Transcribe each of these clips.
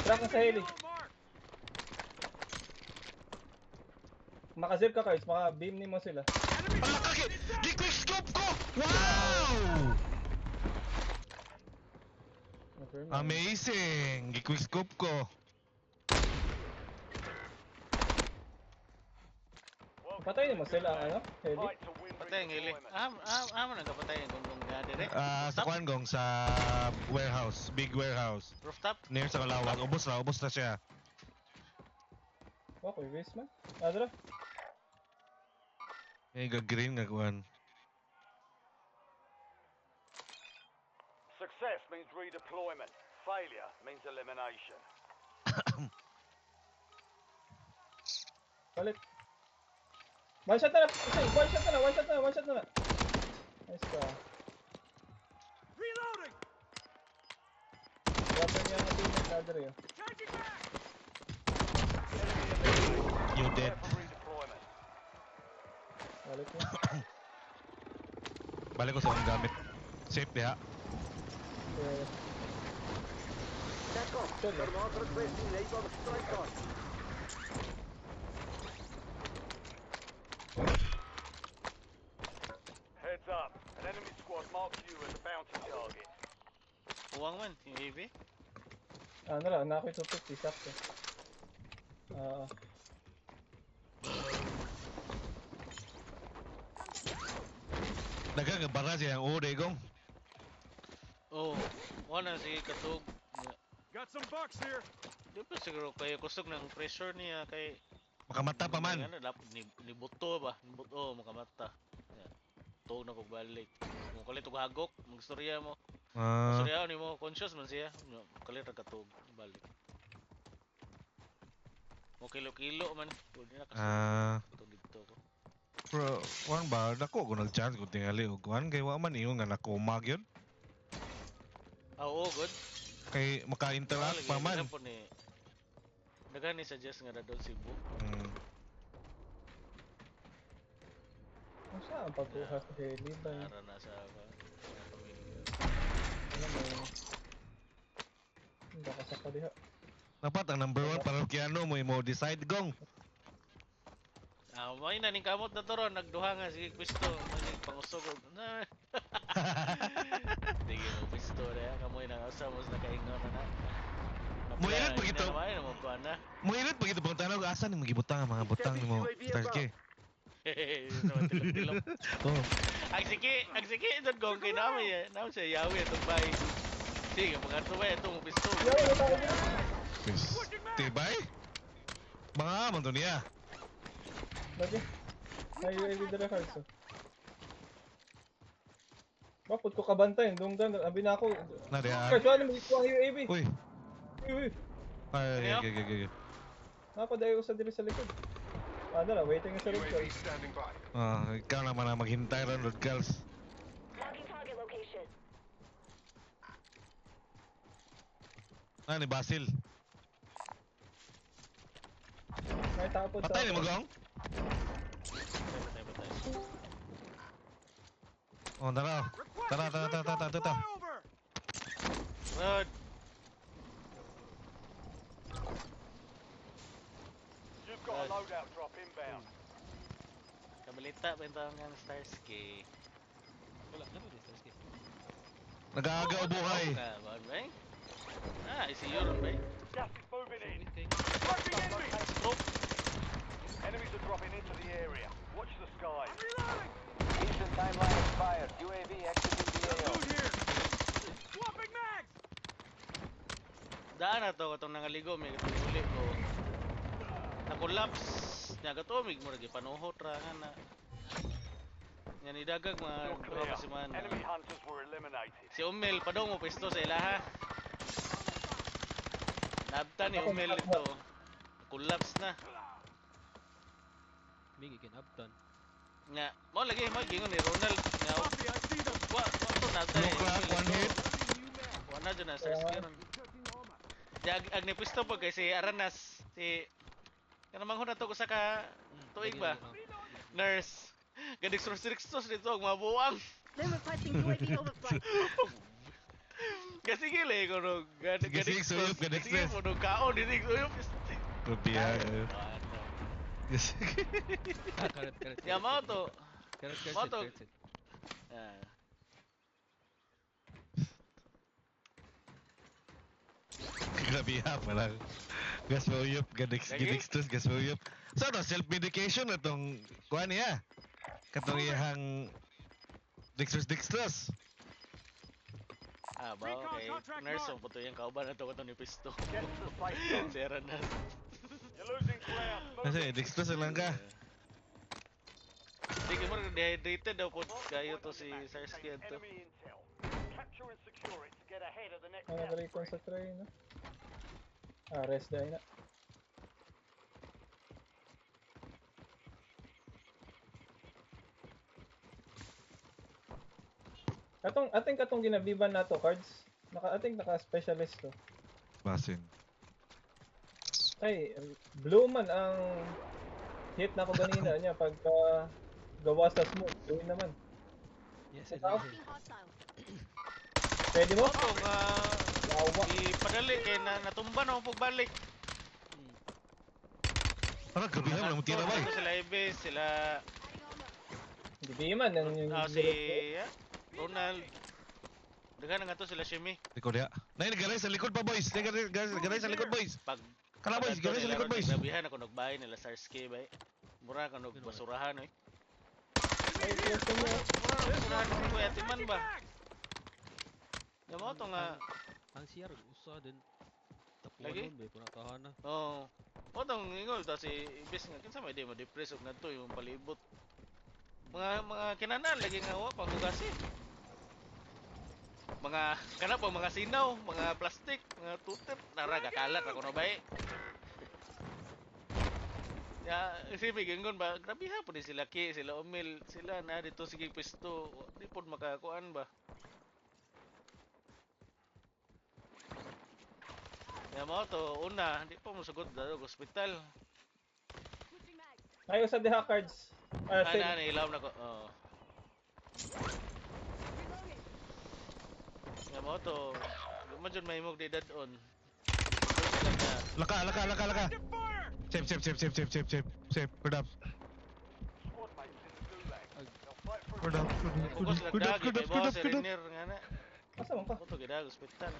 Track na sa heli. Makazip ka guys, maka-beam ni mo sila. Ala kaki! Di-quick scope ko! Wow! Amazing! Gi-quick scope ko. Patay ni mo sila ang ano? Heli? Patay ang hili. Amo na kapatay ang gunggong nga dire. Sa Kwangong, sa warehouse. Big warehouse. Rooftop? Near sa Kalawag. Ubos na siya. Okay, waste man. Adra. Green nga kuhan. Success means redeployment. Failure means elimination. Palit. One shot na! One shot na! Nice ka. Reloading! Weapon niya ang teammate na Adra yun. You dead. Redeployment. Palit niya. Balik ko sa akong gamit. Safe diha. Heads up. An enemy squad marks you as a bounty target. Uwang man, yung AV. Ano lang, na ako 250, sakto. Nagkagabara siya ang Oregong. Oh, wala si Katog. Got some bucks here. Di pa siguro kayo kusog ng pressure niya kay... Makamata pa man. Ano, dapat ni buto ba? Ni buto, makamata. Tuog na kong balik. Kung kalit og hagok, magstorya mo. Magstorya ni mo, conscious man siya. Kalit na katog, balik. Mo kilo-kilo man. Pwede na kasi. Itong dito ko. Bro, wan ba? Dako ko nag-chance ko tingali og kuhan. Kay wa man iyo nga nakumag yun. Oo, good. Kay maka-interact pa man. Dagan ni suggest nga dadol Cebu. Ano siya ang pagkuha sa heli ba? Nara na sa pamilya. Ano mo? Hindi ka sa kaliha. Dapat ang number 1 parokyano mo decide gong. May naning kamot na to ron, nagduha nga sige pisto, maging pangusog. Sige mo pisto na, kamoy na asa mo nakaingon na. Muilit pa gito. Muilit pa gito pang tanong asa ni magibutang ang mga butang nimo. Starke. Oh. Ang sige dod gong kay nami, nami sa yawi atong bay. Sige, mga tubay itong pisto. Tibay? Mga man to niya. Lagi. May UAV dala Carso. Bakit ko kabantay? Dunggan, abi na ako. Carso, ano mo ikuha ang UAV? Uy. Uy. Ay. Napadayo ko sa diri sa likod. Ano lang, waiting sa road girls. Ikaw naman na maghintay ron, road girls. Marking target location. Ni Basil. May tapod sa... Patay ni mo gong? Oh, tara. Tara. Road. You've got a loadout drop inbound. Kabalita ba ang Starsky? Wala na ba Starsky? Nag-aagaw buhay. I see you ron ba? Gas is moving in. Tracking enemy. Enemies are dropping into the area. Watch the skies. Eastern timeline expired. UAV exiting the AO. Here. Swapping mags. Daan na to katong nangaligo may uli ko. Na-collapse. Nya gatomig mo lagi panuhot ra nga na. Nya ni dagag You're duha clear. pa si man. Enemy hunters were eliminated. Si Umel padong mo pwesto sa ilaha. Nabta ni Umel ito. Collapse na. Bigi kinabtan. Nga, mo lagi mo gingon ni Ronald nga. Wa to nabta ni. One hit. Wala dyan na sa skiron. Ag ni pwesto po kay si Aranas. Si kanamang na to ko sa ka tuig ba? Nurse. Gadik surstrixtos dito ang mabuang. They're requesting UAV overflight. Kasi gila eh, kung Sige, sige, suyop, ganik Sige, stress. kung kaon, hindi suyop. Grabe ah. Yes. Karet. Ya, mau to. Mau to. Karet. Ah. Grabe ha, malang. Gas mo uyop, Lagi? stress, gas mo uyop. So, no, self-medication na tong, kuha niya. Katong iyahang dextrose. Ah, ba, okay. Nurse, ang puto yung kauban na to ni Pisto. Get to the safe zone. Si Aranas. You're losing ground. Move Kasi, it. dextrose lang ka. Hindi mo dehydrated daw po kayo to si Sarsky to. Enemy intel. Capture and secure it to get ahead of the next Ano gas galit spread. sa train, no? Ah, rest dahil na. Katong ginabiban na to, cards. Naka-specialist to. Basin. Ay, blue man ang hit na ko ganina niya pagka gawa sa smoke. Blue naman. Yes, Tao. yes. Hostile. Pwede mo? Oto nga Yawa. ipadali kay natumba na ako pagbalik. Parang grabe ha, walang tira ba eh. Sila Ives, sila Hindi man. Yung si Ronald. Daghan nga to sila Shimi. Likod ya. Nay, nagaray sa likod pa boys. Nagaray sa likod boys. Pag Kala boys, garay sa likod boys. Grabihan ako nagbahay nila Sarsky ba. Mura ka basurahan eh. Ay, pwesto mo. Mura basurahan ko kuya Timan ba. Yamo to nga. Ang CR usa din. Lagi? Tapuan ba puna tahana. Oo. O tong ingol ta si Ibis nga kinsa may di mo depress og ngadto yung palibot. Mga kinanan lagi nga wa panghugasi. Mga kana pa mga sinaw, mga plastic, mga tutip, naraga kalat ako na bay. Ya, isipin gingon ba, grabe ha po din sila Ki, sila Umil, sila na dito sige pwesto, di pod makakuan ba. Ya mo to, una, di pa mo sugod daw hospital. Ay, usa diha cards. Ah, same. Ana ilaw na ko. Oh. Ya mo to, mo jud mahimog di dadon. Laka. Save. Good up. Squad mates in the gulag. They'll fight for Good up. Focus lang dagi kay boss Renner nga na. Asa man ka? Mo to gidag hospital.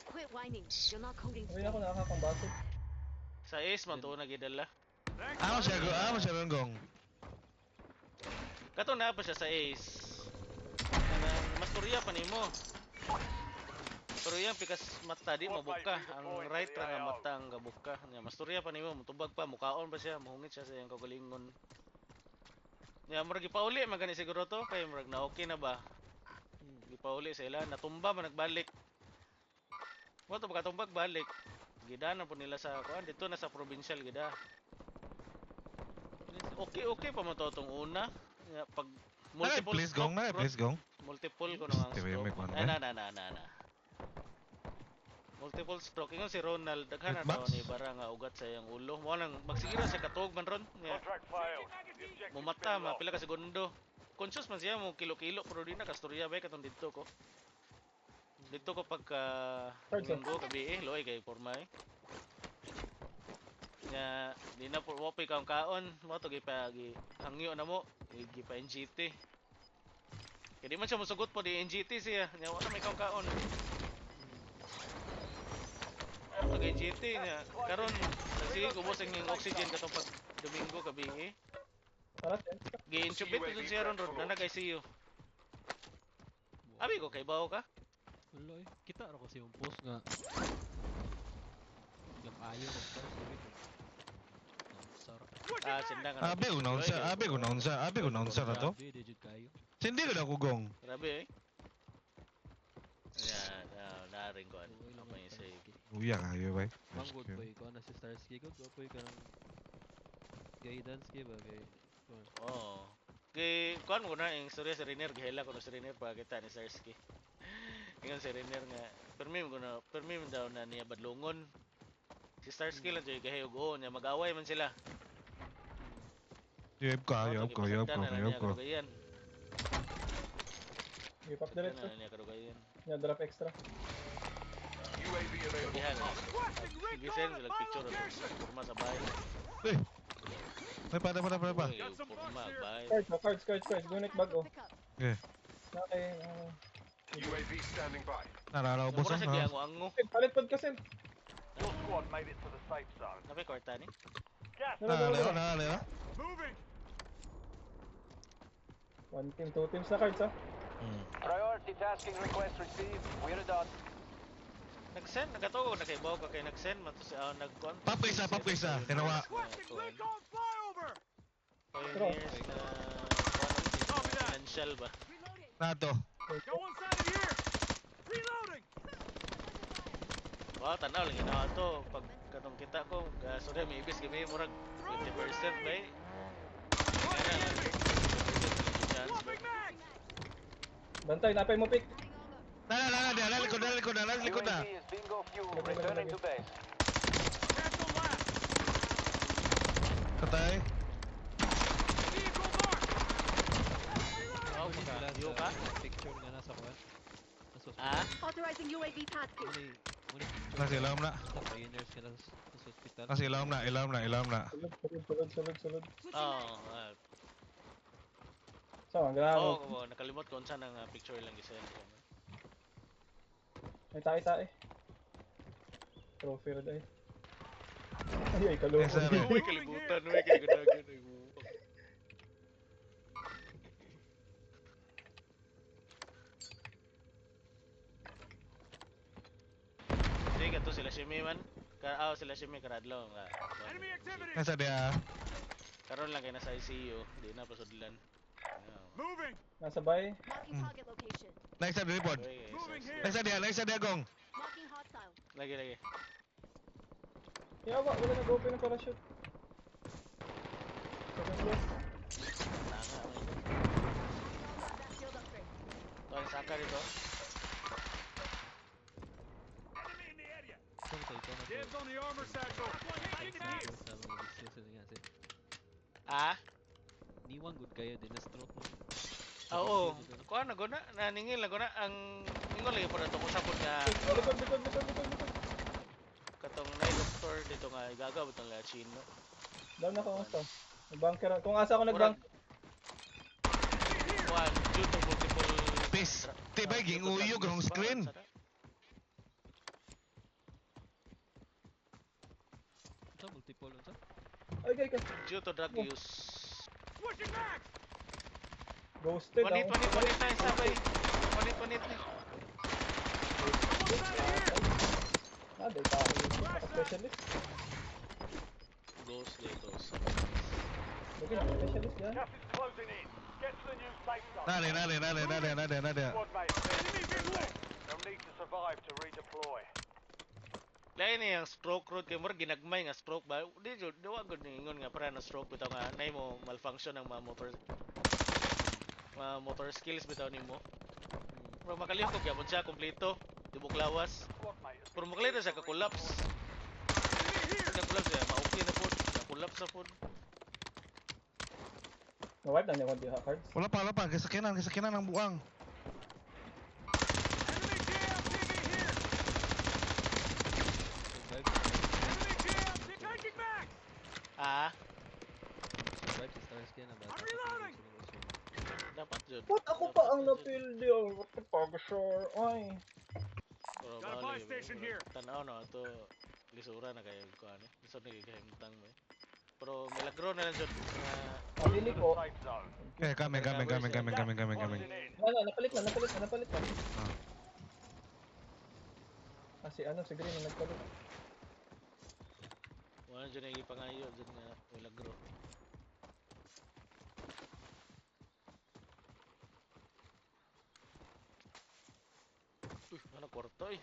Quit whining. You're not holding Uy, ako nakakapambasok. Sa Ace man to nagidala. Amo siya ronggong. Kato na pa siya sa Ace. Kanang mas turya pa nimo. Pero yang pikas mata di mo buka, ang right ra nga mata ang gabuka. Nya mas turya pa nimo, mutubag pa, mukaon pa siya, muhungit siya sa iyang kagalingon. Nya murag gipauli man gani siguro to, kay murag na okay na ba. Gipauli sa ila, natumba man nagbalik. Mo to pagkatumbag balik. Gidana po nila sa kuan dito na sa provincial gida. Okay pa mo to tong una. Nya pag multiple Please stroke, gong na, bro. please gong. Multiple ko nang Steve, may stroke. kwan Na. Multiple stroke. Ingon si Ronald, daghan na Max? daw ni bara nga ugat sa iyang ulo. Mo nang magsigira sa katog man ron. Nya contract failed. The objective's mumata been lost. mapila ka segundo. Conscious man siya mo kilo-kilo pero di na kastorya ba katong didto ko. Dito ko pagka Cards, Domingo gabi loy kay porma eh. Nya di na po mo pa kaon mo to gipagi hangyo na mo gipa NGT. Kaya di man siya musugot po di NGT siya. Nya wala may kaon. Pag NGT niya karon sige kubos ang yung oxygen katong pag Domingo gabi eh. Tara, ten. Gi-intubate ko dun siya ron na nag-ICU. Abi ko kay bawo ka? Wala eh. Kita ra ko sa yung post nga. Lam ayo ng stars dili. Sara. Ah, sindang Abi ko naunsa na to. Grabe, digit kayo. Sindi ko na kugong. Grabe eh. Yan, naring ko ano. Okay lang Apa yung say. Uyang ayo bay. Manggod pa ikaw na si Starsky ko. Gapoy ka ng guidance kay ba kay kuwan. Oo. Kay kuan mo na yung istorya sa Riner, gihela ko na sa Riner pa kita ni Sarsky. Ingon si Riner nga, permi mo daw na niya badlungon. Si Starsky lang dyan gahayog oo niya, mag-away man sila. Yep ko. Give up direct to. Niya karugayan. Nya drop extra. UAV available. Dihan. Gisen sila picture ito. Purma sa bahay. Uy! May pada. Uy, purma bahay. Cards. Gunit bago. Pick up. Okay. Okay. UAV standing by. Naraubos Mura sa na. giango-ango. Palit pod kasi. Your squad made it to the safe zone. Napay kwarta ni. Gas Nalala. moving. 1 team, 2 teams na cards ha. Priority tasking request received. We're done. Nag-send, nagatuo na kay Bob kay nag-send man to sa nag-con. Pop ko isa. Kinawa. Recon flyover. Pioneers na financial ba? Nato. Go one side of here. Reloading. Wow, tanaw lang ginawa to. Pag katong kita ko, sorry, may ibis kami murag 20% ba eh. Swapping mag. Bantay, napay mo pick. Likod na. UAV is bingo fuel. Returning to base. Cancel last. Katay. Vehicle marked. Oh, Muli sila pagka-view ka? sa picture nga nasa kuwan. Nasa Ah? Authorizing UAV tasking. Muli picture Nasilaw na. sa pioneers sila sa hospital. Nasilaw na. Sulod. Oo. So, ang gramo. Oo, nakalimot ko saan ang picture lang gisend ko. May tae. Trophy red ay. Ay, kaloko. Yes, sir. Uy, kalibutan. Uy, kalibutan. Sige, kato sila Shimi man. Sila Shimi karadlaw nga. Enemy activity. Nasa dia. Karon lang kay nasa ICU, di na pasudlan. Moving. Nasa bay. Marking target location. Next time report. Moving here. Next dia gong. Marking hostile. Lagi. Yawa, wala nag-open ng parachute. Second floor. Tanga. That shield upgrade. Tuan saka dito. Enemy in the area. Ikaw na Dibs on the armor satchel. Taking out. sa mga business nga si Ah? niwang good kayo din na stroke mo. Oo. Kuan na guna, naningil na guna ang ingon lagi pa nato usapon nga Likod. katong na doktor dito nga igagaw bitong la chino. Down na kung asa. Bunker. Kung asa ako nag-bank. Kuan due to multiple Peace. Tibay ging uyog ang screen. Sa multiple unsa? Ay, kay. Due to drug use. Switching back. Ghosted. Panit na isa bay. Panit ni. One side of here. Day tao yung specialist. Ghost dito. Lagi na, specialist yan. Gas is closing in. Get to the new safe zone. Nade. Squad mates, enemy visual. They'll need to survive to redeploy. Lain ni ang stroke road kay murag ginagmay nga stroke ba. Di jud wa gud ningon nga para na stroke bitaw nga nay mo malfunction ang mga motor skills bitaw nimo. Pero makalihok ko gyapon siya kompleto. Tibok lawas. Squad mate has Pero makalihok siya ka collapse. Nag-collapse siya, ma-okay na pod. Na-collapse sa pod. Na-wipe na niya kung di ha cards. Wala pa. Kasakinan ng buang. enemy JLTV here. Survive. Enemy JLTV taking back. Ah, Survive si Stars kaya na ba? I'm reloading. dapat jud. What? Ako pa ang napil di. What the fuck, sure. Ay. Pero Got a bawal buy station here. Tanaw na ato lisura na kayo ko ani. Lisod na gihimtang mo. Pero milagro na lang jud nga Ang dili To the ko. safe zone. Okay, kami. Closing in. Napalit na. Si Green na nagpalit. wala jud na ipangayo jud nga milagro. Uy, ano kwarto eh.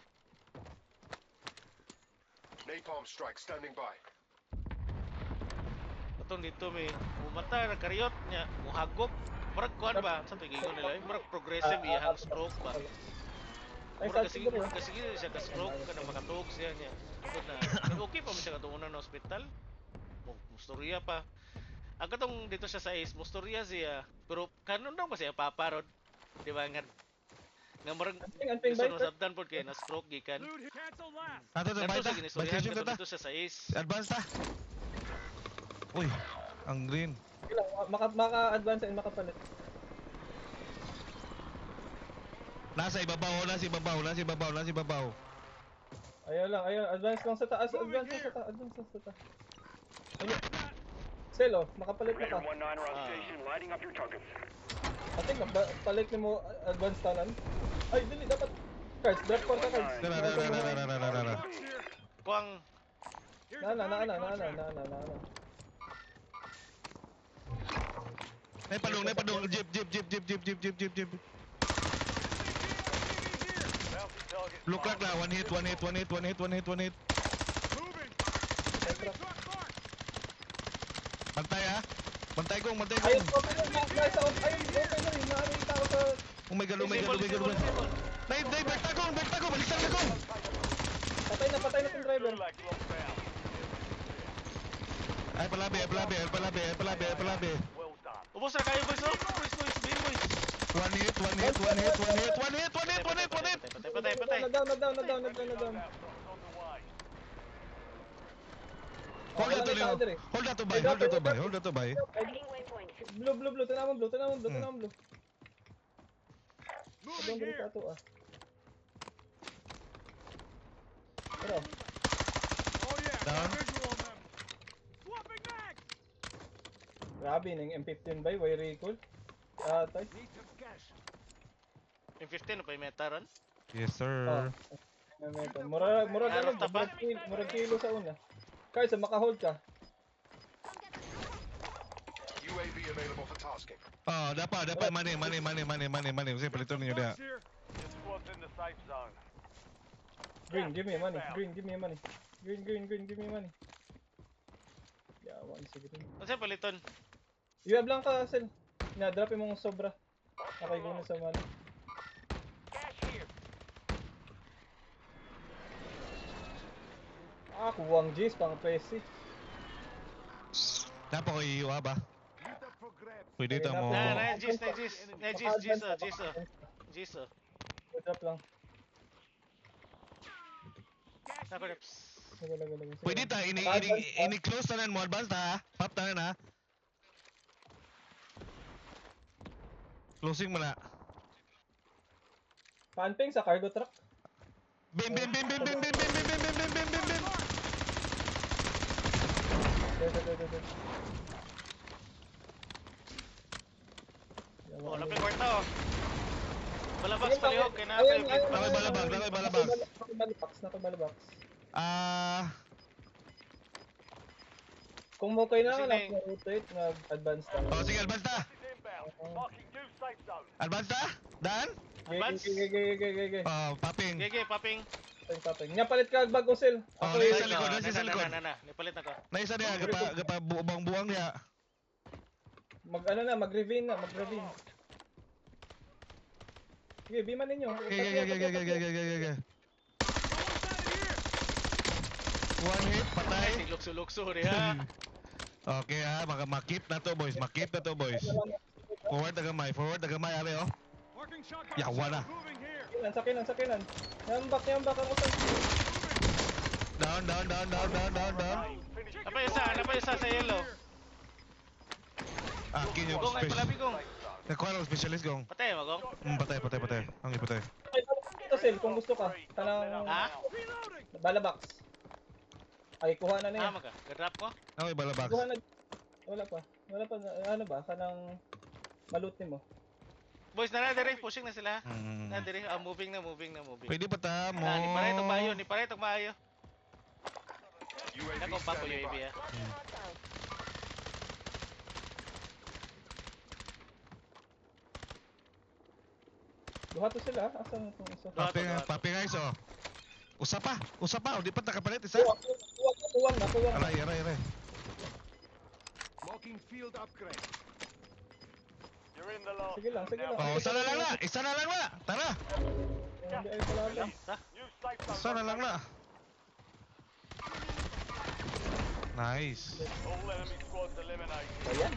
Napalm strike standing by. Katong dito may umata na karyot niya, muhagop. Murag kuan ba? Sa tigingon nila, murag progressive iyang stroke ba? Ay, Murag sa kasi siya ka stroke ka na makatuog siya niya. Ito na. Okay pa man siya katong una na ospital. Mustorya pa. Ang katong dito siya sa is mustorya siya. Pero kanon daw ba siya paparod? Di ba nga Nga murag Anping gusto bike. masabtan pod kay na stroke gikan. Loot here. Cancel last. Ato to Kadto bay sa ta. By ginistoryahan station kadto ta. dito sa Ace. Advance ta. Uy, ang green. Sige lang, maka-advance and makapalit. Nasa ibabaw, nasa ibabaw, nasa ibabaw, nasa ibabaw. Ayun lang, ayun. Advance lang sa taas. Advance lang sa taas. Advance lang sa taas. Ayun. Sel, oh. Makapalit na ka. Raider 1-9 are on Ah. station, lighting up your targets. I think, palit ni mo advance tanan. Ay, dili. Dapat. Cards. Drop 4 ka cards. Tara, tara, tara, tara, tara, tara. Box here. Kuang Here's Nana. the bounty contract. Padung. Jeep. Bounty target. Look like na, one hit. Moving. Contract. Truck mark. Bantay ha. Bantay kong. Ayun, okay lang. Nasa off. Ayun, okay lang. Nakakita ako sa... Oh my god. Nay, bekta kong. Baliktad na kong. Patay na itong driver. Gulag locked down. Ay, palabi. Well done. ubos na kayo boys oh. Boys. One hit. Patay. Na down. Out trucks on the way. Hold that to buy. Blue. Tanamon blue. Moving Abang here. delikado ah. Pero, Oh yeah. Down. Visual on them. Swapping mag. grabe ng M15 ba? Way recall. Tay. Need some cash. Yung 15 na pa yung meta ron. Yes, Oh. sir. Mura Naroon ta pa? mura kilo sa una. Kahit sa makahold ka. UAV available for tasking. Oh, dapat money. Kasi palito ninyo dia. Box here. Your squad's in the safe zone. Green, give me money. Green, give me money. Yawan si Green. Kasi paliton. You have lang ka, Sel. Na-drop yung mga sobra. Okay, guna sa money. Cash here. Kuwang G's pang Pesi. Dapat ko iiwa ba? Loot up for grabs. Pwede ito mo. Na Gis oh. Drop lang. Nako reps. Lago. Pwede ta, ini-close tanan mo, advance ta ha? Pop tanan ha? Closing mo na. Panping sa cargo truck. Bim. There. Oh, napay kwarta oh. Balabas palihog kay na kayo. Nakay balabag. Nakabalabox. Kung mo kayo na Sige. rotate, nag-advance tayo. Oh, sige, advance ta. Gas is inbound. Marking new safe zone. Advance ta? Daan? Advance. Gege. Oh, popping. Gege, paping. Patay. Nya palit ka bago Sel. Oh, Ako nasa yun. likod, nasa sa likod. Na. Nipalit na ko. Naisa niya, gapa buang niya. Mag-ravine. Sige, biman ninyo. Gege. One hit, patay. Ay, lukso ha. Okay ha, makip na to boys. Forward na gamay, are oh. Marking shotgun. Yawa na. Moving here. Sakinan. Yambak ang usan. Down. Finish Apa isa sa yellow. Akin yung Gong ay palabi gong. Nakuha ng specialist gong. Patay mo gong. Patay. Ang ipatay. Ito Sel, kung gusto ka. Kanang Ha? Reloading. balabox. Ay, kuha na niya. Maka. Gadrop ko. Ang ibalabak. Kuha na. Wala pa. Ano ba? Kanang malut mo. Boys na dire, pushing na sila. Na dire, moving na. Pwede pa ta mo. Ni pareto maayo. Nako pa ko UAV ah. Duha to sila. Asan itong isa? Papi guys oh. Usa pa. O di pa nakapalit isa. Kuwang na. Aray. Marking field upgrade. You're in the last. Sige lang. Oh, isa na lang na. Tara. Hindi ay pala. New safe zone. Isa na lang na. Nice. All enemy squads eliminated. Ayan.